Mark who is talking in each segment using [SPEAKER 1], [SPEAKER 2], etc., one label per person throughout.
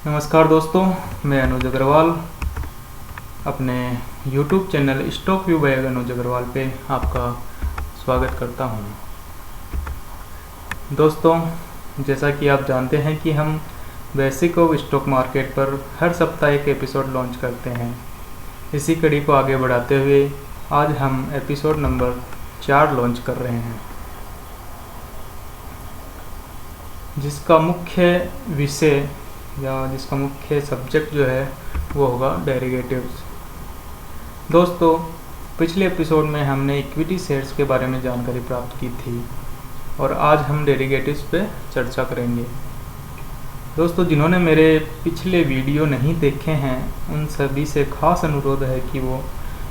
[SPEAKER 1] नमस्कार दोस्तों, मैं अनुज अग्रवाल अपने YouTube channel stock view by Anuj Agarwal पे आपका स्वागत करता हूँ। दोस्तों, जैसा कि आप जानते हैं कि हम बेसिक ऑफ स्टॉक मार्केट पर हर सप्ताह एक एपिसोड लॉन्च करते हैं। इसी कड़ी को आगे बढ़ाते हुए आज हम एपिसोड नंबर 4 लॉन्च कर रहे हैं, जिसका मुख्य विषय या जिसका मुख्य सब्जेक्ट जो है वो होगा डेरिवेटिव्स। दोस्तों, पिछले एपिसोड में हमने इक्विटी शेयर्स के बारे में जानकारी प्राप्त की थी और आज हम डेरिवेटिव्स पे चर्चा करेंगे। दोस्तों, जिन्होंने मेरे पिछले वीडियो नहीं देखे हैं उन सभी से खास अनुरोध है कि वो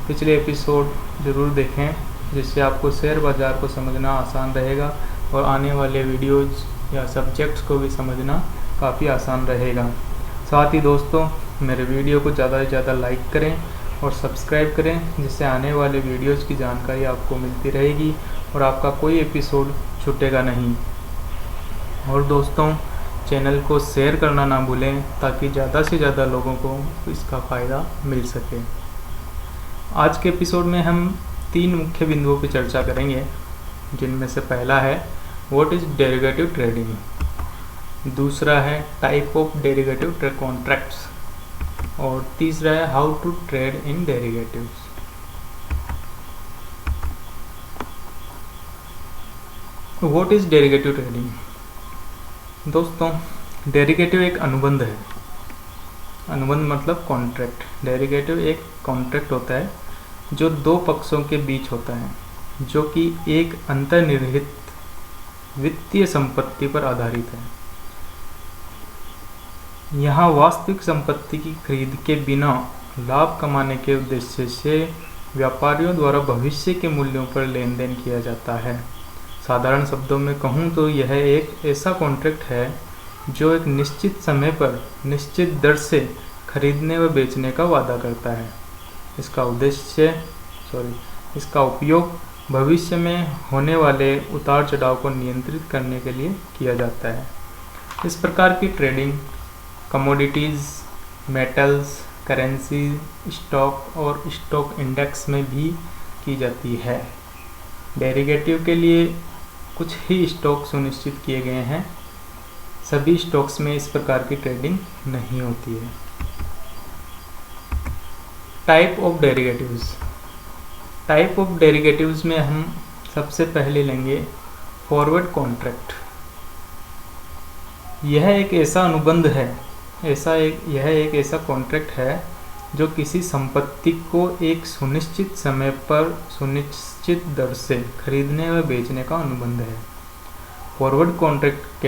[SPEAKER 1] पिछले एपिसोड ज़रूर देखें, जिससे आपको शेयर बाज़ार को समझना आसान रहेगा और आने वाले वीडियोज़ या सब्जेक्ट्स को भी समझना काफ़ी आसान रहेगा। साथ ही दोस्तों, मेरे वीडियो को ज़्यादा से ज़्यादा लाइक करें और सब्सक्राइब करें, जिससे आने वाले वीडियोज़ की जानकारी आपको मिलती रहेगी और आपका कोई एपिसोड छूटेगा नहीं। और दोस्तों, चैनल को शेयर करना ना भूलें ताकि ज़्यादा से ज़्यादा लोगों को इसका फ़ायदा मिल सके। आज के एपिसोड में हम 3 मुख्य बिंदुओं पर चर्चा करेंगे, जिनमें से पहला है व्हाट इज़ डेरिवेटिव ट्रेडिंग, दूसरा है टाइप ऑफ डेरिवेटिव कॉन्ट्रैक्ट्स और तीसरा है how to trade in derivatives. What is derivative trading? दोस्तों, डेरिवेटिव एक अनुबंध है। अनुबंध मतलब कॉन्ट्रैक्ट। डेरिवेटिव एक कॉन्ट्रैक्ट होता है जो 2 पक्षों के बीच होता है, जो कि एक अंतर्निहित वित्तीय संपत्ति पर आधारित है। यहाँ वास्तविक संपत्ति की खरीद के बिना लाभ कमाने के उद्देश्य से व्यापारियों द्वारा भविष्य के मूल्यों पर लेन देन किया जाता है। साधारण शब्दों में कहूँ तो यह एक ऐसा कॉन्ट्रैक्ट है जो एक निश्चित समय पर निश्चित दर से खरीदने व बेचने का वादा करता है। इसका उपयोग भविष्य में होने वाले उतार चढ़ाव को नियंत्रित करने के लिए किया जाता है। इस प्रकार की trading commodities, metals, currency, stock और स्टॉक इंडेक्स में भी की जाती है। डेरिवेटिव के लिए कुछ ही स्टॉक सुनिश्चित किए गए हैं, सभी स्टॉक्स में इस प्रकार की ट्रेडिंग नहीं होती है। Type of derivatives. Type of derivatives में हम सबसे पहले लेंगे फॉरवर्ड कॉन्ट्रैक्ट। यह एक ऐसा अनुबंध है, यह एक ऐसा कॉन्ट्रैक्ट है जो किसी संपत्ति को एक सुनिश्चित समय पर सुनिश्चित दर से खरीदने व बेचने का अनुबंध है। फॉरवर्ड कॉन्ट्रैक्ट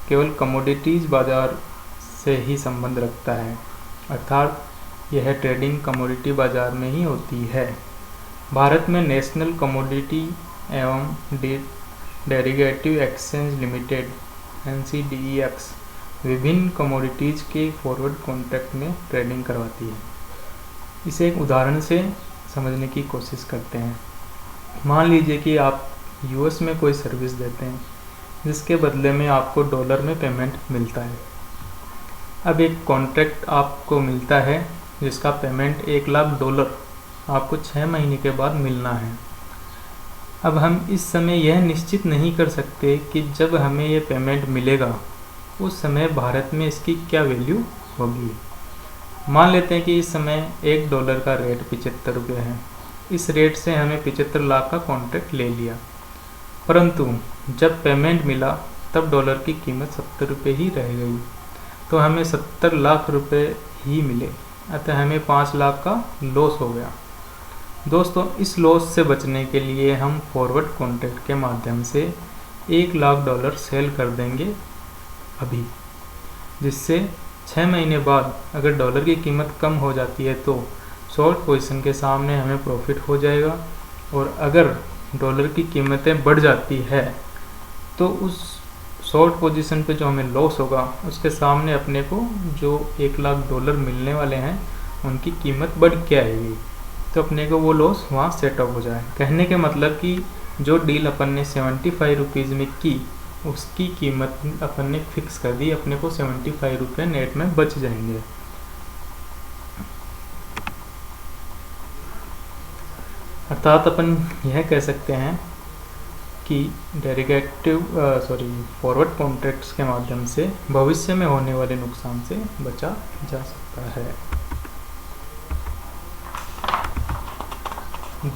[SPEAKER 1] केवल कमोडिटीज बाजार से ही संबंध रखता है, अर्थात यह ट्रेडिंग कमोडिटी बाजार में ही होती है। भारत में नेशनल कमोडिटी एवं डेरिवेटिव एक्सचेंज लिमिटेड NCDEX विभिन्न कमोडिटीज़ के फॉरवर्ड कॉन्ट्रैक्ट में ट्रेडिंग करवाती है। इसे एक उदाहरण से समझने की कोशिश करते हैं। मान लीजिए कि आप US में कोई सर्विस देते हैं, जिसके बदले में आपको डॉलर में पेमेंट मिलता है। अब एक कॉन्ट्रैक्ट आपको मिलता है जिसका पेमेंट $1,00,000 आपको 6 महीने के बाद मिलना है। अब हम इस समय यह निश्चित नहीं कर सकते कि जब हमें यह पेमेंट मिलेगा उस समय भारत में इसकी क्या वैल्यू होगी। मान लेते हैं कि इस समय $1 का रेट 75 रुपये है। इस रेट से हमें 75 लाख का कॉन्ट्रैक्ट ले लिया, परंतु जब पेमेंट मिला तब डॉलर की कीमत 70 रुपये ही रह गई, तो हमें 70 लाख रुपये ही मिले, अतः हमें 5 लाख का लॉस हो गया। दोस्तों, इस लॉस से बचने के लिए हम फॉरवर्ड कॉन्ट्रैक्ट के माध्यम से $1,00,000 सेल कर देंगे अभी, जिससे 6 महीने बाद अगर डॉलर की कीमत कम हो जाती है तो शॉर्ट पोजीशन के सामने हमें प्रॉफिट हो जाएगा, और अगर डॉलर की कीमतें बढ़ जाती है तो उस शॉर्ट पोजीशन पे जो हमें लॉस होगा उसके सामने अपने को जो $1,00,000 मिलने वाले हैं उनकी कीमत बढ़ के आएगी, तो अपने को वो लॉस वहाँ सेट ऑफ हो जाए। कहने के मतलब कि जो डील अपन ने 75 रुपीज़ में की उसकी कीमत अपन ने फिक्स कर दी, अपने को 75 रुपये नेट में बच जाएंगे। अर्थात अपन यह कह सकते हैं कि फॉरवर्ड कॉन्ट्रैक्ट्स के माध्यम से भविष्य में होने वाले नुकसान से बचा जा सकता है।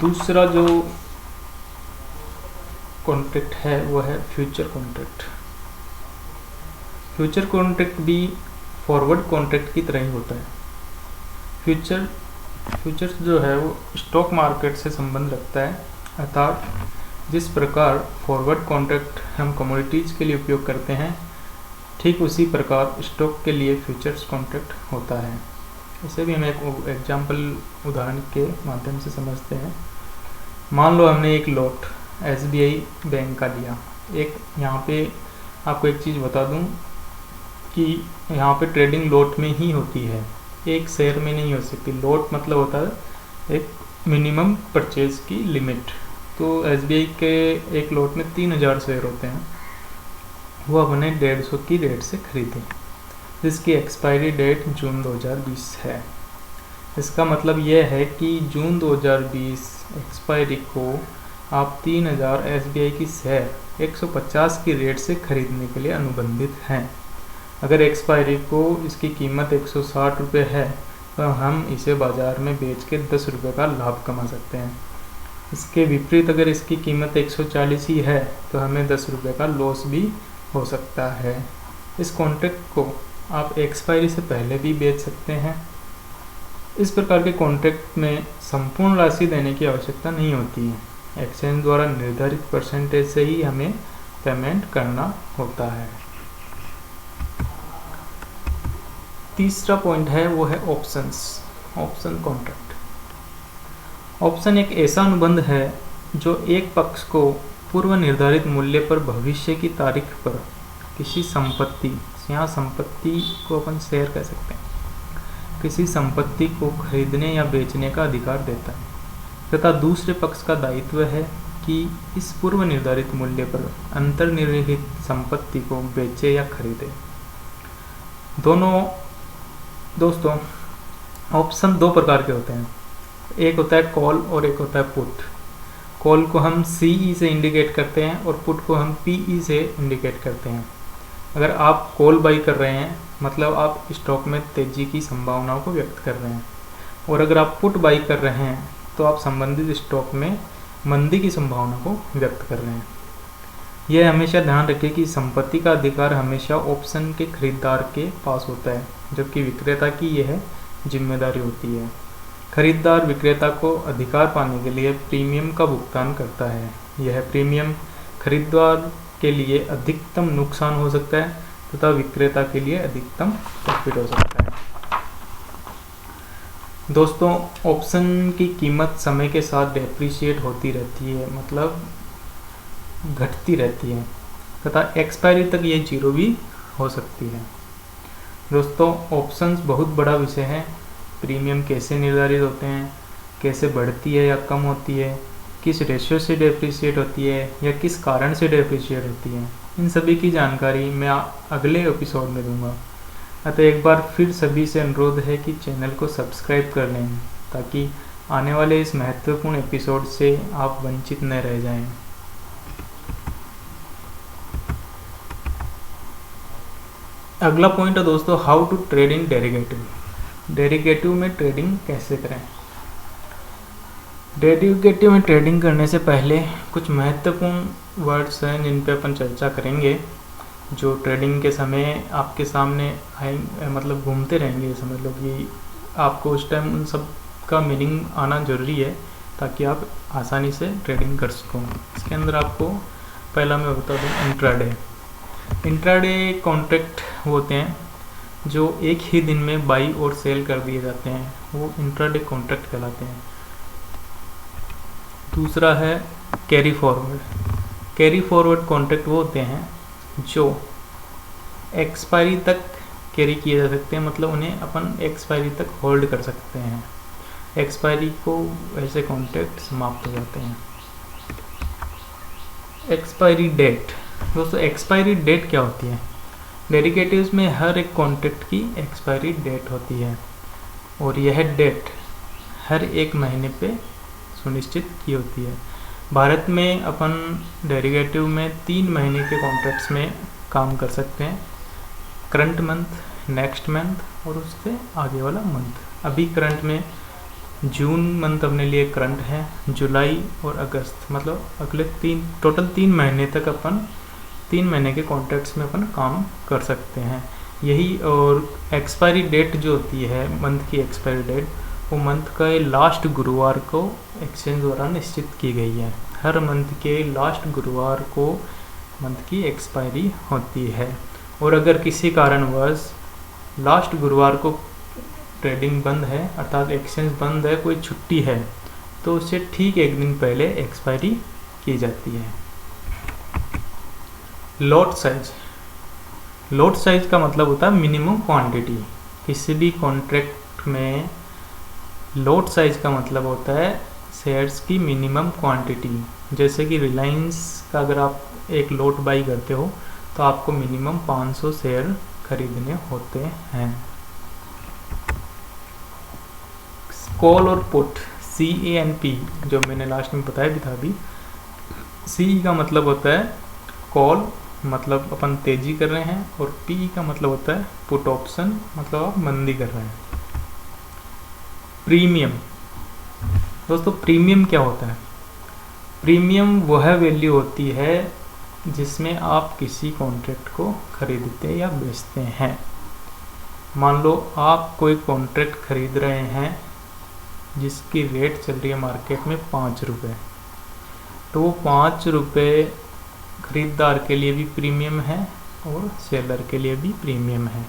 [SPEAKER 1] दूसरा जो कॉन्ट्रैक्ट है वो है फ्यूचर कॉन्ट्रैक्ट। फ्यूचर कॉन्ट्रैक्ट भी फॉरवर्ड कॉन्ट्रैक्ट की तरह ही होता है। फ्यूचर्स जो है वो स्टॉक मार्केट से संबंध रखता है, अर्थात जिस प्रकार फॉरवर्ड कॉन्ट्रैक्ट हम कमोडिटीज़ के लिए उपयोग करते हैं, ठीक उसी प्रकार स्टॉक के लिए फ्यूचर्स कॉन्ट्रैक्ट होता है। इसे भी हम एक एग्जाम्पल उदाहरण के माध्यम से समझते हैं। मान लो हमने एक लॉट SBI बैंक का लिया। एक यहाँ पे आपको एक चीज़ बता दूँ कि यहाँ पे ट्रेडिंग लॉट में ही होती है, एक शेयर में नहीं हो सकती। लॉट मतलब होता है एक मिनिमम परचेज की लिमिट। तो SBI के एक लॉट में 3000 शेयर होते हैं, वो हमने 150 की रेट से खरीदे, जिसकी एक्सपायरी डेट जून 2020 है। इसका मतलब यह है कि जून 2020 एक्सपायरी को आप 3000 SBI की शेयर 150 की रेट से खरीदने के लिए अनुबंधित हैं। अगर एक्सपायरी को इसकी कीमत 160 रुपये है तो हम इसे बाज़ार में बेच के 10 रुपये का लाभ कमा सकते हैं। इसके विपरीत अगर इसकी कीमत 140 ही है तो हमें 10 रुपये का लॉस भी हो सकता है। इस कॉन्ट्रैक्ट को आप एक्सपायरी से पहले भी बेच सकते हैं। इस प्रकार के कॉन्ट्रैक्ट में संपूर्ण राशि देने की आवश्यकता नहीं होती है। एक्सचेंज द्वारा निर्धारित परसेंटेज से ही हमें पेमेंट करना होता है। तीसरा पॉइंट है वो है ऑप्शन कॉन्ट्रैक्ट। ऑप्शन एक ऐसा अनुबंध है जो एक पक्ष को पूर्व निर्धारित मूल्य पर भविष्य की तारीख पर किसी संपत्ति, यहाँ संपत्ति को अपन शेयर कह सकते हैं, किसी संपत्ति को खरीदने या बेचने का अधिकार देता है तथा दूसरे पक्ष का दायित्व है कि इस पूर्व निर्धारित मूल्य पर अंतर्निहित संपत्ति को बेचे या खरीदे। दोस्तों ऑप्शन दो प्रकार के होते हैं, एक होता है कॉल और एक होता है पुट। कॉल को हम CE से इंडिकेट करते हैं और पुट को हम PE से इंडिकेट करते हैं। अगर आप कॉल बाई कर रहे हैं मतलब आप स्टॉक में तेज़ी की संभावनाओं को व्यक्त कर रहे हैं, और अगर आप पुट बाई कर रहे हैं तो आप संबंधित स्टॉक में मंदी की संभावना को व्यक्त कर रहे हैं। यह हमेशा ध्यान रखें कि संपत्ति का अधिकार हमेशा ऑप्शन के खरीदार के पास होता है, जबकि विक्रेता की यह जिम्मेदारी होती है। खरीदार विक्रेता को अधिकार पाने के लिए प्रीमियम का भुगतान करता है। यह प्रीमियम खरीदार के लिए अधिकतम नुकसान हो सकता है तथा विक्रेता के लिए अधिकतम प्रॉफिट हो सकता है। दोस्तों ऑप्शन की कीमत समय के साथ डेप्रिशिएट होती रहती है, मतलब घटती रहती है तथा एक्सपायरी तक ये जीरो भी हो सकती है। दोस्तों ऑप्शंस बहुत बड़ा विषय है। प्रीमियम कैसे निर्धारित होते हैं, कैसे बढ़ती है या कम होती है, किस रेशियो से डेप्रिशिएट होती है या किस कारण से डेप्रिशिएट होती है, इन सभी की जानकारी मैं अगले एपिसोड में दूंगा। अतः एक बार फिर सभी से अनुरोध है कि चैनल को सब्सक्राइब कर लें ताकि आने वाले इस महत्वपूर्ण एपिसोड से आप वंचित न रह जाएं। अगला पॉइंट है दोस्तों how to trade in derivative. Derivative में ट्रेडिंग कैसे करें। डेरिवेटिव में ट्रेडिंग करने से पहले कुछ महत्वपूर्ण वर्ड्स हैं जिन पे अपन चर्चा करेंगे, जो ट्रेडिंग के समय आपके सामने आएंगे, मतलब घूमते रहेंगे। समझ लो कि आपको उस टाइम उन सब का मीनिंग आना जरूरी है ताकि आप आसानी से ट्रेडिंग कर सको। इसके अंदर आपको पहला मैं बता दूँ इंट्राडे। इंट्राडे कॉन्ट्रैक्ट होते हैं जो एक ही दिन में बाई और सेल कर दिए जाते हैं, वो इंट्राडे कॉन्ट्रैक्ट कहलाते हैं। दूसरा है carry forward. Carry forward contract वो होते हैं जो एक्सपायरी तक कैरी किए जा सकते हैं, मतलब उन्हें अपन एक्सपायरी तक होल्ड कर सकते हैं। एक्सपायरी को ऐसे कॉन्ट्रैक्ट समाप्त हो जाते हैं। एक्सपायरी डेट दोस्तों एक्सपायरी डेट क्या होती है? डेरिवेटिव्स में हर एक कॉन्ट्रैक्ट की एक्सपायरी डेट होती है और यह डेट हर एक महीने पे सुनिश्चित की होती है। भारत में अपन डेरिवेटिव में 3 महीने के कॉन्ट्रैक्ट्स में काम कर सकते हैं, करंट मंथ, नेक्स्ट मंथ और उससे आगे वाला मंथ। अभी करंट में जून मंथ अपने लिए करंट है, जुलाई और अगस्त, मतलब अगले टोटल 3 महीने तक अपन 3 महीने के कॉन्ट्रैक्ट्स में अपन काम कर सकते हैं यही। और एक्सपायरी डेट जो होती है मंथ की एक्सपायरी डेट, वो मंथ के लास्ट गुरुवार को एक्सचेंज द्वारा निश्चित की गई है। हर मंथ के लास्ट गुरुवार को मंथ की एक्सपायरी होती है और अगर किसी कारणवश लास्ट गुरुवार को ट्रेडिंग बंद है, अर्थात एक्सचेंज बंद है, कोई छुट्टी है, तो उससे ठीक एक दिन पहले एक्सपायरी की जाती है। Lot size. लॉट साइज का मतलब होता है मिनिमम क्वांटिटी। किसी भी कॉन्ट्रैक्ट में लॉट साइज का मतलब होता है शेयर्स की मिनिमम क्वांटिटी। जैसे कि रिलायंस का अगर आप एक लॉट बाई करते हो तो आपको मिनिमम 500 शेयर खरीदने होते हैं। कॉल और पुट, CANP, जो मैंने लास्ट में बताया भी था अभी। C का मतलब होता है कॉल, मतलब अपन तेजी कर रहे हैं, और P का मतलब होता है पुट ऑप्शन, मतलब आप मंदी कर रहे हैं। प्रीमियम। दोस्तों प्रीमियम क्या होता है? प्रीमियम वह वैल्यू होती है जिसमें आप किसी कॉन्ट्रैक्ट को खरीदते या बेचते हैं। मान लो आप कोई कॉन्ट्रैक्ट खरीद रहे हैं जिसकी रेट चल रही है मार्केट में 5 रुपये, तो वो 5 रुपये खरीदार के लिए भी प्रीमियम है और सेलर के लिए भी प्रीमियम है।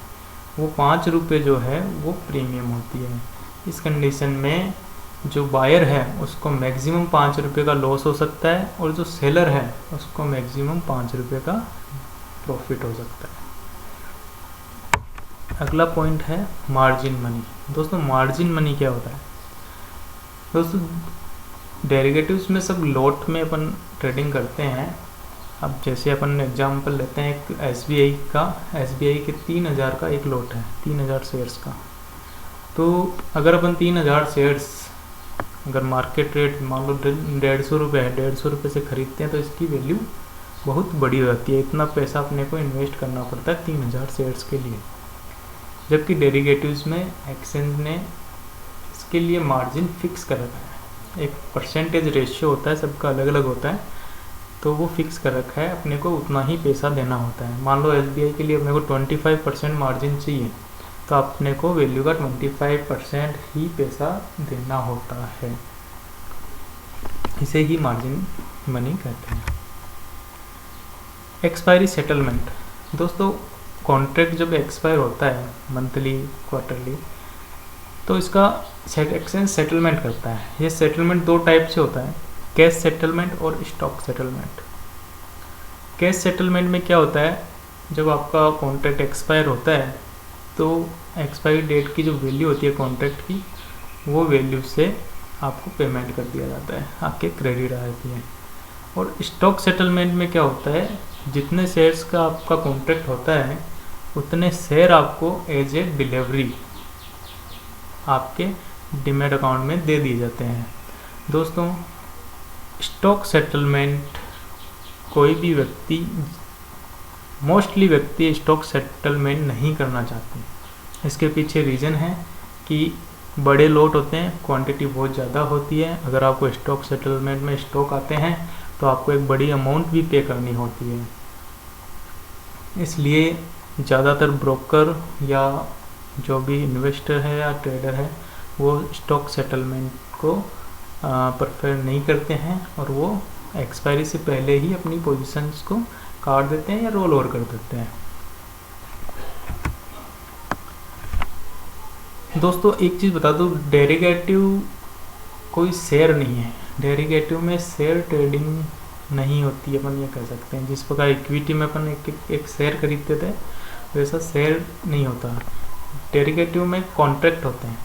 [SPEAKER 1] वो 5 रुपये जो है वो प्रीमियम होती है। इस कंडीशन में जो बायर है उसको मैक्सिमम 5 रुपये का लॉस हो सकता है और जो सेलर है उसको मैक्सिमम 5 रुपये का प्रॉफिट हो सकता है। अगला पॉइंट है मार्जिन मनी। दोस्तों मार्जिन मनी क्या होता है? दोस्तों डेरिवेटिव्स में सब लॉट में अपन ट्रेडिंग करते हैं। अब जैसे अपन एग्जांपल लेते हैं एक SBI के 3000 का एक लॉट है, 3000 शेयर्स का। तो अगर अपन 3000 शेयर्स अगर मार्केट रेट मान लो 150 रुपये है, 150 रुपये से खरीदते हैं तो इसकी वैल्यू बहुत बड़ी हो जाती है। इतना पैसा अपने को इन्वेस्ट करना पड़ता है 3000 शेयर्स के लिए। जबकि डेरिवेटिव्स में एक्सचेंज ने इसके लिए मार्जिन फिक्स कर रखा है। एक परसेंटेज रेशियो होता है, सबका अलग अलग होता है, तो वो फिक्स कर रखा है, अपने को उतना ही पैसा देना होता है। मान लो SBI के लिए अपने को 25% मार्जिन चाहिए, तो अपने को वैल्यू का 25% ही पैसा देना होता है। इसे ही मार्जिन मनी कहते हैं। Expiry settlement. दोस्तों कॉन्ट्रैक्ट जब एक्सपायर होता है मंथली, क्वार्टरली, तो इसका एक्सचेंज सेटलमेंट करता है। ये सेटलमेंट 2 टाइप से होता है, कैश सेटलमेंट और स्टॉक सेटलमेंट। कैश सेटलमेंट में क्या होता है, जब आपका कॉन्ट्रैक्ट एक्सपायर होता है तो एक्सपायरी डेट की जो वैल्यू होती है कॉन्ट्रैक्ट की, वो वैल्यू से आपको पेमेंट कर दिया जाता है, आपके क्रेडिट आ जाती है। और स्टॉक सेटलमेंट में क्या होता है, जितने शेयर्स का आपका कॉन्ट्रैक्ट होता है उतने शेयर आपको एज ए डिलीवरी आपके डीमैट अकाउंट में दे दिए जाते हैं। दोस्तों स्टॉक सेटलमेंट कोई भी व्यक्ति, मोस्टली व्यक्ति स्टॉक सेटलमेंट नहीं करना चाहते। इसके पीछे रीज़न है कि बड़े लॉट होते हैं, क्वांटिटी बहुत ज़्यादा होती है। अगर आपको स्टॉक सेटलमेंट में स्टॉक आते हैं तो आपको एक बड़ी अमाउंट भी पे करनी होती है। इसलिए ज़्यादातर ब्रोकर या जो भी इन्वेस्टर है या ट्रेडर है वो स्टॉक सेटलमेंट को प्रेफर नहीं करते हैं और वो एक्सपायरी से पहले ही अपनी पोजीशंस को काट देते हैं या रोल ओवर कर देते हैं। दोस्तों एक चीज़ बता दूं, डेरिवेटिव कोई शेयर नहीं है। डेरिवेटिव में शेयर ट्रेडिंग नहीं होती, अपन ये कह सकते हैं। जिस प्रकार इक्विटी में अपन एक शेयर खरीदते थे वैसा शेयर नहीं होता। डेरिवेटिव में कॉन्ट्रैक्ट होते हैं,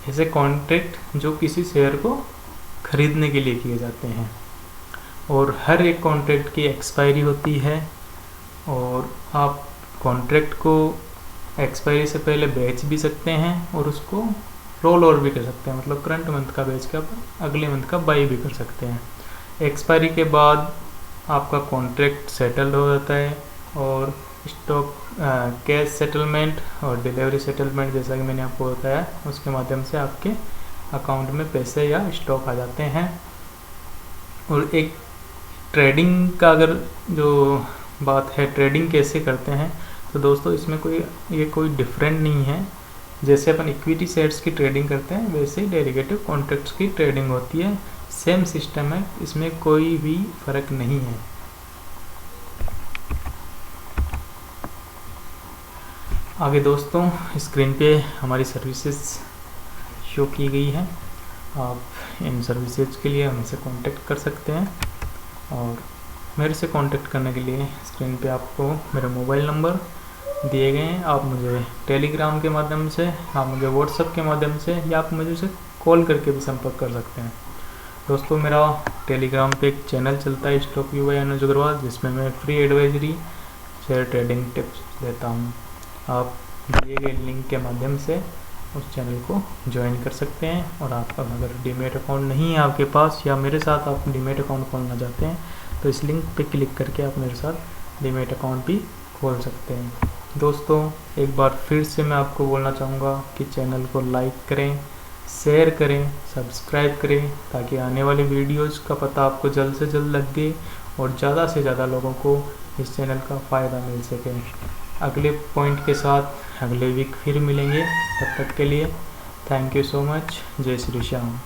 [SPEAKER 1] ऐसे कॉन्ट्रैक्ट जो किसी शेयर को खरीदने के लिए किए जाते हैं। और हर एक कॉन्ट्रैक्ट की एक्सपायरी होती है और आप कॉन्ट्रैक्ट को एक्सपायरी से पहले बेच भी सकते हैं और उसको रोल ओवर भी कर सकते हैं, मतलब करंट मंथ का बेच के आप अगले मंथ का बाई भी कर सकते हैं। एक्सपायरी के बाद आपका कॉन्ट्रैक्ट सेटल हो जाता है और स्टॉक कैश सेटलमेंट और डिलीवरी सेटलमेंट जैसा कि मैंने आपको बताया उसके माध्यम से आपके अकाउंट में पैसे या स्टॉक आ जाते हैं। और एक ट्रेडिंग का अगर जो बात है ट्रेडिंग कैसे करते हैं, तो दोस्तों इसमें कोई डिफरेंट नहीं है। जैसे अपन इक्विटी शेयर्स की ट्रेडिंग करते हैं वैसे ही डेरिवेटिव कॉन्ट्रैक्ट्स की ट्रेडिंग होती है, सेम सिस्टम है, इसमें कोई भी फ़र्क नहीं है। आगे दोस्तों स्क्रीन पे हमारी सर्विसेज शो की गई है, आप इन सर्विसेज के लिए हमसे कांटेक्ट कर सकते हैं। और मेरे से कांटेक्ट करने के लिए स्क्रीन पे आपको मेरा मोबाइल नंबर दिए गए हैं, आप मुझे टेलीग्राम के माध्यम से, आप मुझे व्हाट्सएप के माध्यम से या आप मुझे से कॉल करके भी संपर्क कर सकते हैं। दोस्तों मेरा टेलीग्राम पे एक चैनल चलता है stock you bye Anuj Agarwal, जिसमें मैं free advisory share trading tips देता हूँ। आप दिए गए लिंक के माध्यम से उस चैनल को ज्वाइन कर सकते हैं। और आपका अगर डीमैट अकाउंट नहीं है आपके पास या मेरे साथ आप डीमैट अकाउंट खोलना चाहते हैं तो इस लिंक पे क्लिक करके आप मेरे साथ डीमैट अकाउंट भी खोल सकते हैं। दोस्तों एक बार फिर से मैं आपको बोलना चाहूँगा कि चैनल को लाइक करें, शेयर करें, सब्सक्राइब करें, ताकि आने वाले वीडियोज़ का पता आपको जल्द से जल्द लगे और ज़्यादा से ज़्यादा लोगों को इस चैनल का फ़ायदा मिल सके। अगले पॉइंट के साथ अगले वीक फिर मिलेंगे, तब तक के लिए थैंक यू सो मच। जय श्री श्याम।